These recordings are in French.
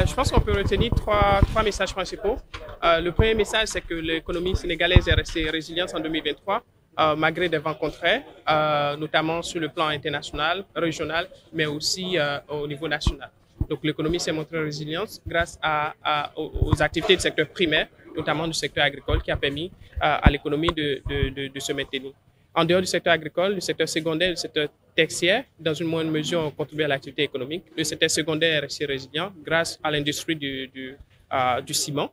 Je pense qu'on peut retenir trois messages principaux. Le premier message, c'est que l'économie sénégalaise est restée résiliente en 2023, malgré des vents contraires, notamment sur le plan international, régional, mais aussi au niveau national. Donc l'économie s'est montrée résiliente grâce aux activités du secteur primaire, notamment du secteur agricole, qui a permis à l'économie de se maintenir. En dehors du secteur agricole, le secteur secondaire, le secteur tertiaire, dans une moindre mesure, ont contribué à l'activité économique. Le secteur secondaire est resté résilient grâce à l'industrie du ciment,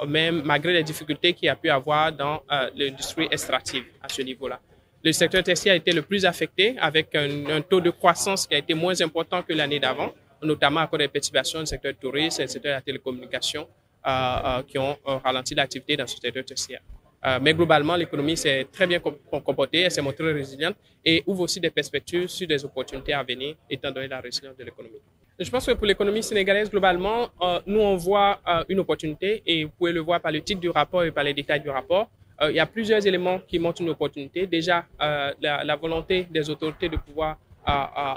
même malgré les difficultés qu'il y a pu avoir dans l'industrie extractive à ce niveau-là. Le secteur tertiaire a été le plus affecté avec un taux de croissance qui a été moins important que l'année d'avant, notamment à cause des perturbations du secteur tourisme et du secteur de la télécommunication qui ont ralenti l'activité dans ce secteur tertiaire. Mais globalement, l'économie s'est très bien comportée, elle s'est montrée résiliente et ouvre aussi des perspectives sur des opportunités à venir, étant donné la résilience de l'économie. Je pense que pour l'économie sénégalaise, globalement, nous, on voit une opportunité et vous pouvez le voir par le titre du rapport et par les détails du rapport. Il y a plusieurs éléments qui montrent une opportunité. Déjà, la volonté des autorités de pouvoir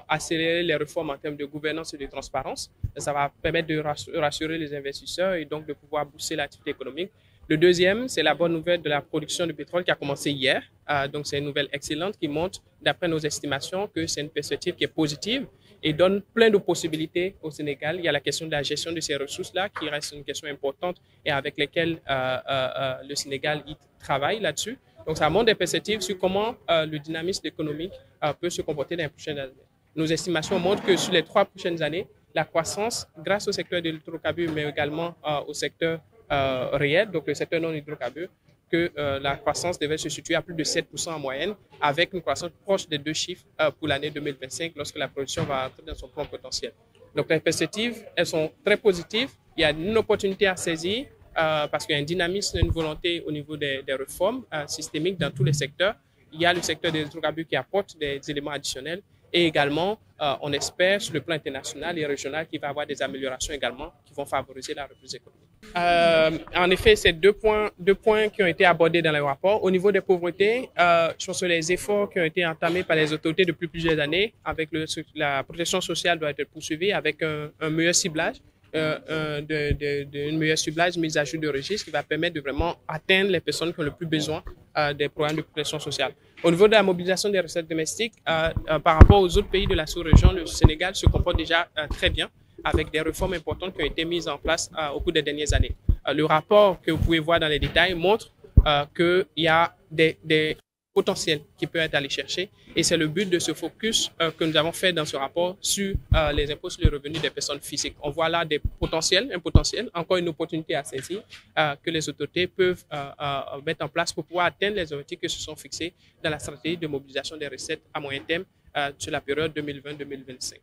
accélérer les réformes en termes de gouvernance et de transparence. Ça va permettre de rassurer les investisseurs et donc de pouvoir booster l'activité économique. Le deuxième, c'est la bonne nouvelle de la production de pétrole qui a commencé hier. Donc, c'est une nouvelle excellente qui montre, d'après nos estimations, que c'est une perspective qui est positive et donne plein de possibilités au Sénégal. Il y a la question de la gestion de ces ressources-là qui reste une question importante et avec laquelle le Sénégal y travaille là-dessus. Donc, ça montre des perspectives sur comment le dynamisme économique peut se comporter dans les prochaines années. Nos estimations montrent que sur les 3 prochaines années, la croissance, grâce au secteur de l'hydrocarbure, mais également au secteur réel, donc le secteur non hydrocarbure, que la croissance devait se situer à plus de 7% en moyenne, avec une croissance proche des 2 chiffres pour l'année 2025, lorsque la production va entrer dans son plein potentiel. Donc les perspectives, elles sont très positives. Il y a une opportunité à saisir parce qu'il y a un dynamisme, une volonté au niveau des réformes systémiques dans tous les secteurs. Il y a le secteur des hydrocarbures qui apporte des éléments additionnels. Et également, on espère sur le plan international et régional qu'il va y avoir des améliorations également qui vont favoriser la reprise économique. En effet, c'est deux points qui ont été abordés dans le rapport. Au niveau des pauvretés, je pense que les efforts qui ont été entamés par les autorités depuis plusieurs années avec la protection sociale doivent être poursuivis avec un meilleur ciblage. Une meilleure ciblage, mise à jour de registre qui va permettre de vraiment atteindre les personnes qui ont le plus besoin des programmes de protection sociale. Au niveau de la mobilisation des recettes domestiques, par rapport aux autres pays de la sous-région, le Sénégal se comporte déjà très bien avec des réformes importantes qui ont été mises en place au cours des dernières années. Le rapport que vous pouvez voir dans les détails montre qu'il y a des potentiel qui peut être allé chercher. Et c'est le but de ce focus que nous avons fait dans ce rapport sur les impôts sur le revenu des personnes physiques. On voit là un potentiel, encore une opportunité à saisir que les autorités peuvent mettre en place pour pouvoir atteindre les objectifs qui se sont fixés dans la stratégie de mobilisation des recettes à moyen terme sur la période 2020-2025.